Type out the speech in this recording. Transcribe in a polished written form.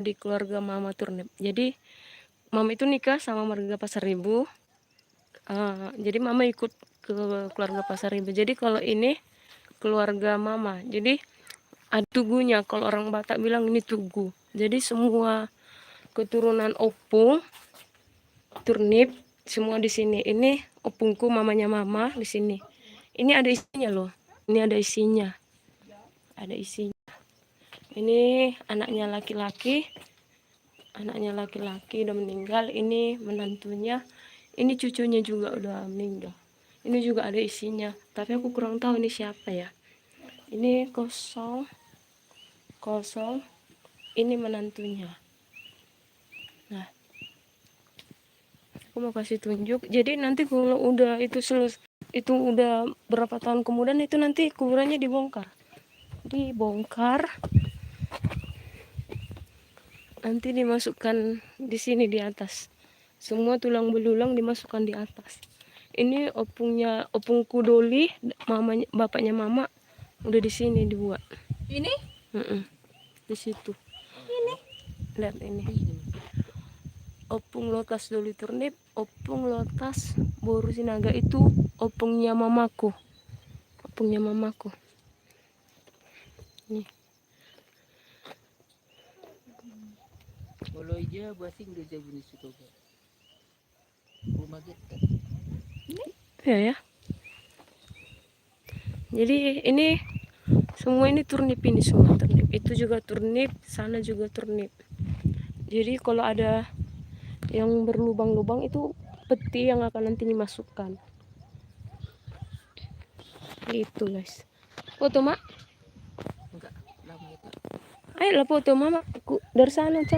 di keluarga mama turnip. Jadi mama itu nikah sama warga Pasaribu. Jadi mama ikut ke keluarga Pasaribu. Jadi kalau ini keluarga mama. Jadi ada tugunya. Kalau orang Batak bilang ini tugu. Jadi semua keturunan opung turnip semua di sini. Ini opungku mamanya mama di sini. Ini ada isinya loh. Ini ada isinya. Ada isinya. Ini anaknya laki-laki. Anaknya laki-laki udah meninggal. Ini menantunya. Ini cucunya juga udah meninggal. Ini juga ada isinya. Tapi aku kurang tahu ini siapa ya. Ini kosong. Kosong. Ini menantunya. Nah, aku mau kasih tunjuk. Jadi nanti kalau udah itu selesai, itu udah berapa tahun kemudian itu nanti kuburannya dibongkar. Dibongkar. Nanti dimasukkan di sini di atas. Semua tulang belulang dimasukkan di atas. Ini opungku Doli, mamanya, bapaknya mama udah di sini dibuat. Ini? Di situ. Ini? Lihat ini. Opung Lotas Doli Turnip, opung Lotas Boru Sinaga itu opungnya mamaku. Opungnya mamaku. Nih. Kalau ija buating do jabuni suka. Rumah kita. Ya. Jadi ini semua ini turnip, ini semua turnip. Itu juga turnip, sana juga turnip. Jadi kalau ada yang berlubang-lubang itu peti yang akan nanti dimasukkan. Gitu guys. Foto mak? Enggak, lama itu. Ayo lah foto mama. Dari sana.